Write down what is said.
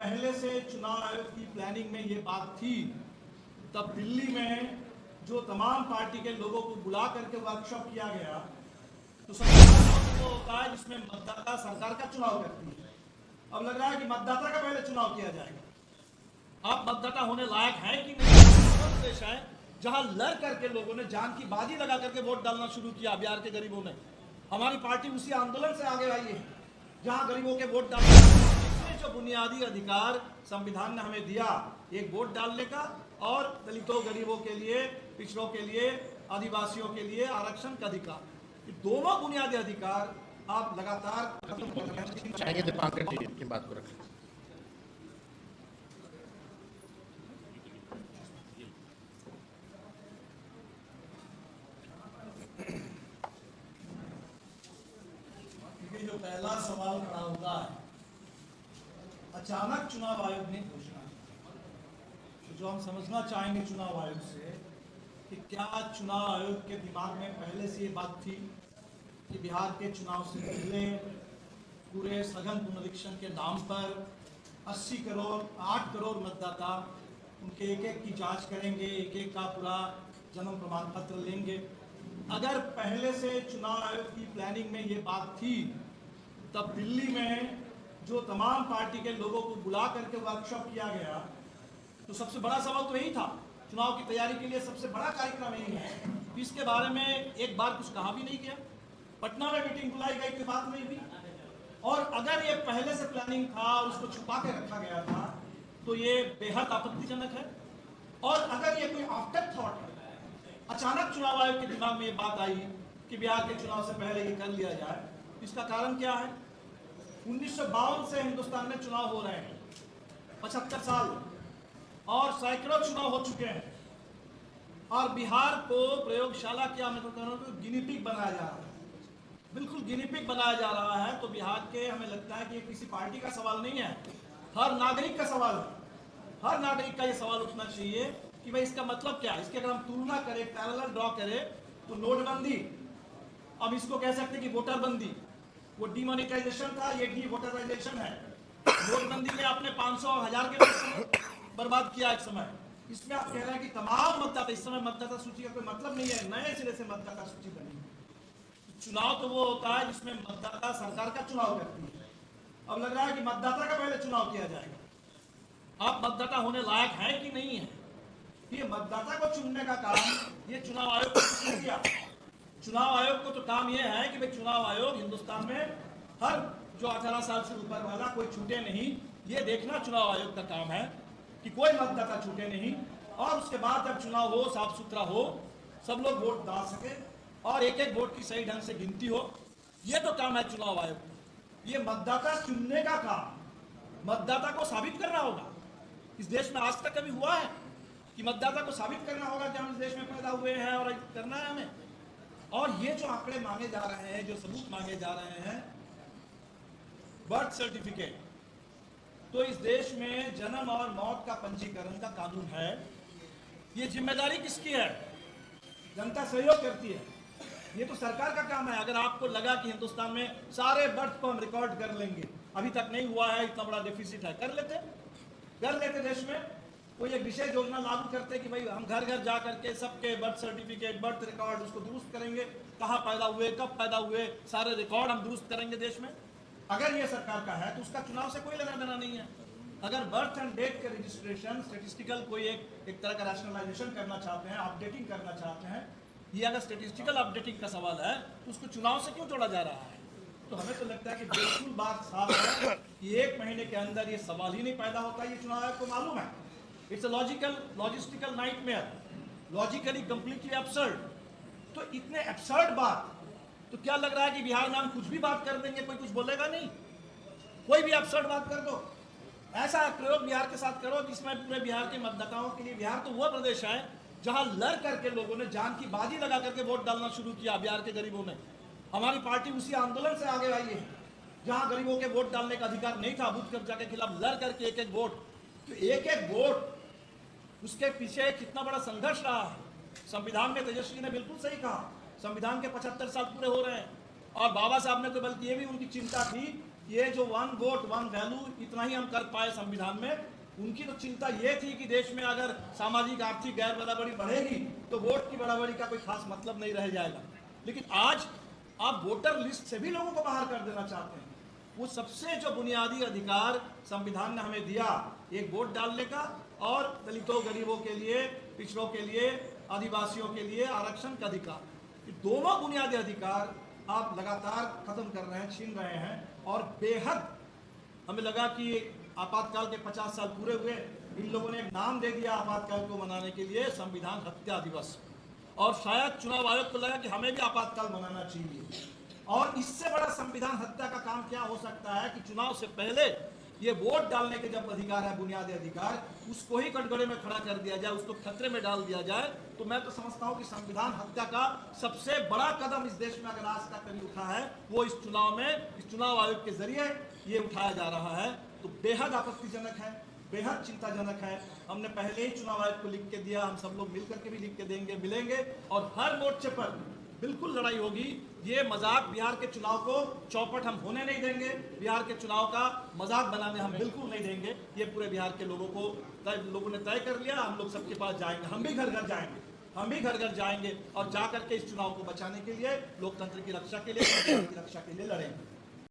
पहले से चुनाव आयोग की प्लानिंग में ये बात थी, तब दिल्ली में जो तमाम पार्टी के लोगों को बुला करके वर्कशॉप किया गया, तो सबसे वो होता है जिसमें मतदाता सरकार का चुनाव करती है। अब लग रहा है कि मतदाता का पहले चुनाव किया जाएगा। आप मतदाता होने लायक है कि नहीं? देश है जहां लड़ करके लोगों ने जान की बाजी लगा करके वोट डालना शुरू किया। बिहार के गरीबों ने, हमारी पार्टी उसी आंदोलन से आगे आई है जहां गरीबों के वोट डालने जो बुनियादी अधिकार संविधान ने हमें दिया, एक वोट डालने का और दलितों गरीबों के लिए, पिछड़ों के लिए, आदिवासियों के लिए आरक्षण का अधिकार, ये दोनों बुनियादी अधिकार आप लगातार दीपांकर जी की बात को रखें। जो पहला सवाल खड़ा होता है, अचानक चुनाव आयोग ने घोषणा, तो जो हम समझना चाहेंगे चुनाव आयोग से कि क्या चुनाव आयोग के दिमाग में पहले से ये बात थी कि बिहार के चुनाव से पहले पूरे सघन पुनरीक्षण के नाम पर 80 करोड़ 8 करोड़ मतदाता, उनके एक एक की जांच करेंगे, एक एक का पूरा जन्म प्रमाण पत्र लेंगे। अगर पहले से चुनाव आयोग की प्लानिंग में ये बात थी, तब दिल्ली में जो तमाम पार्टी के लोगों को बुला करके वर्कशॉप किया गया, तो सबसे बड़ा सवाल तो यही था। चुनाव की तैयारी के लिए सबसे बड़ा कार्यक्रम यही है। इसके बारे में एक बार कुछ कहा भी नहीं गया। पटना में मीटिंग बुलाई गई, कोई बात नहीं हुई। और अगर ये पहले से प्लानिंग था और उसको छुपा के रखा गया था, तो ये बेहद आपत्तिजनक है। और अगर ये कोई आफ्टर थॉट है, अचानक चुनाव आयोग के दिमाग में ये बात आई कि बिहार के चुनाव से पहले ये कर लिया जाए, इसका कारण क्या है? 1952 से हिंदुस्तान में चुनाव हो रहे हैं, 75 साल, और सैकड़ों चुनाव हो चुके हैं, और बिहार को प्रयोगशाला क्या मैं तो कह रहा हूँ गिनीपिग बनाया जा रहा है, बिल्कुल गिनीपिग बनाया जा रहा है। तो बिहार के हमें लगता है कि ये किसी पार्टी का सवाल नहीं है, हर नागरिक का सवाल है। हर नागरिक का ये सवाल उठना चाहिए कि भाई इसका मतलब क्या है। इसकी अगर हम तुलना करें, पैरेलल ड्रॉ करें, तो नोटबंदी, अब इसको कह सकते हैं कि वोटर बंदी, वो डिमोनेटाइजेशन था, ये डी वोटराइजेशन है। नोटबंदी में आपने 500 और 1000 के बर्बाद किया एक समय। इसमें आप कह रहे हैं कि तमाम मतदाता, इस समय मतदाता सूची का कोई मतलब नहीं है, नए सिरे से मतदाता सूची बनी। चुनाव तो वो होता है जिसमें मतदाता सरकार का चुनाव करती है। अब लग रहा है कि मतदाता का पहले चुनाव किया जाएगा। आप मतदाता होने लायक है कि नहीं है? ये मतदाता को चुनने का काम ये चुनाव आयोग को किया। चुनाव आयोग को तो काम ये है कि भाई चुनाव आयोग हिंदुस्तान में हर जो 18 साल से ऊपर वाला कोई छूटे नहीं, ये देखना चुनाव आयोग का काम है कि कोई मतदाता छूटे नहीं। और उसके बाद जब चुनाव हो, साफ सुथरा हो, सब लोग वोट डाल सके और एक एक वोट की सही ढंग से गिनती हो, ये तो काम है चुनाव आयोग का। ये मतदाता चुनने का काम मतदाता को साबित करना होगा। इस देश में आज तक कभी हुआ है कि मतदाता को साबित करना होगा कि हम इस देश में पैदा हुए हैं और करना है हमें? और ये जो आंकड़े मांगे जा रहे हैं, जो सबूत मांगे जा रहे हैं, बर्थ सर्टिफिकेट, तो इस देश में जन्म और मौत का पंजीकरण का कानून है। ये जिम्मेदारी किसकी है? जनता सहयोग करती है, ये तो सरकार का काम है। अगर आपको लगा कि हिंदुस्तान में सारे बर्थ को हम रिकॉर्ड कर लेंगे, अभी तक नहीं हुआ है, इतना बड़ा डेफिसिट है, कर लेते देश में कोई एक विशेष योजना लागू करते कि भाई हम घर घर जा करके सबके बर्थ सर्टिफिकेट, बर्थ रिकॉर्ड उसको दुरुस्त करेंगे, कहाँ पैदा हुए, कब पैदा हुए, सारे रिकॉर्ड हम दुरुस्त करेंगे देश में। अगर ये सरकार का है तो उसका चुनाव से कोई लेना देना नहीं है। अगर बर्थ एंड डेट के रजिस्ट्रेशन स्टेटिस्टिकल कोई एक तरह का रैशनलाइजेशन करना चाहते हैं, अपडेटिंग करना चाहते हैं, ये अगर स्टेटिस्टिकल अपडेटिंग का सवाल है तो उसको चुनाव से क्यों जोड़ा जा रहा है? तो हमें तो लगता है कि बिल्कुल बात साफ है कि 1 महीने के अंदर ये सवाल ही नहीं पैदा होता। ये चुनाव आयोग को मालूम है। It's a logistical nightmare, logically completely absurd. तो इतने एब्सर्ड बात, तो क्या लग रहा है कि बिहार में हम कुछ भी बात कर देंगे, कोई कुछ बोलेगा नहीं? कोई भी एब्सर्ड बात कर दो, ऐसा प्रयोग बिहार के साथ करो जिसमें पूरे बिहार के मतदाताओं के लिए, बिहार तो वो प्रदेश है जहां लड़ करके लोगों ने जान की बाजी लगा करके वोट डालना शुरू किया। बिहार के गरीबों ने, हमारी पार्टी उसी आंदोलन से आगे आई है जहां गरीबों के वोट डालने का अधिकार नहीं था। बूथ कब्जा के खिलाफ लड़ करके एक एक वोट, तो एक एक वोट, उसके पीछे कितना बड़ा संघर्ष रहा है। संविधान में तेजस्वी ने बिल्कुल सही कहा, संविधान के 75 साल पूरे हो रहे हैं, और बाबा साहब ने तो बल्कि ये भी उनकी चिंता थी ये जो वन वोट वन वैल्यू इतना ही हम कर पाए संविधान में, उनकी तो चिंता ये थी कि देश में अगर सामाजिक आर्थिक गैर बराबरी बढ़ेगी तो वोट की बराबरी का कोई खास मतलब नहीं रह जाएगा। लेकिन आज आप वोटर लिस्ट से भी लोगों को बाहर कर देना चाहते हैं। वो सबसे जो बुनियादी अधिकार संविधान ने हमें दिया, एक वोट डालने का और दलितों गरीबों के लिए, पिछड़ों के लिए, आदिवासियों के लिए आरक्षण का अधिकार, ये दोनों बुनियादी अधिकार आप लगातार खत्म कर रहे हैं, छीन रहे हैं। और बेहद हमें लगा कि आपातकाल के 50 साल पूरे हुए, इन लोगों ने एक नाम दे दिया आपातकाल को मनाने के लिए, संविधान हत्या दिवस। और शायद चुनाव आयोग को लगा कि हमें भी आपातकाल मनाना चाहिए। और इससे बड़ा संविधान हत्या का काम क्या हो सकता है कि चुनाव से पहले ये वोट डालने के जब अधिकार है, बुनियादी अधिकार, उसको ही कटघरे में खड़ा कर दिया जाए, उसको खतरे में डाल दिया जाए। तो मैं तो समझता हूं कि संविधान हत्या का सबसे बड़ा कदम इस देश में अगर आज तक कभी उठा है, वो इस चुनाव में, इस चुनाव आयोग के जरिए ये उठाया जा रहा है। तो बेहद आपत्तिजनक है, बेहद चिंताजनक है। हमने पहले ही चुनाव आयोग को लिख के दिया, हम सब लोग मिलकर के भी लिख के देंगे, मिलेंगे और हर मोर्चे पर बिल्कुल लड़ाई होगी। ये मजाक, बिहार के चुनाव को चौपट हम होने नहीं देंगे, बिहार के चुनाव का मजाक बनाने हम बिल्कुल नहीं देंगे। ये पूरे बिहार के लोगों ने तय कर लिया, हम लोग सबके पास जाएंगे, हम भी घर घर जाएंगे, हम भी घर घर जाएंगे और जा करके इस चुनाव को बचाने के लिए, लोकतंत्र की रक्षा के लिए, संविधान की रक्षा के लिए लड़ेंगे।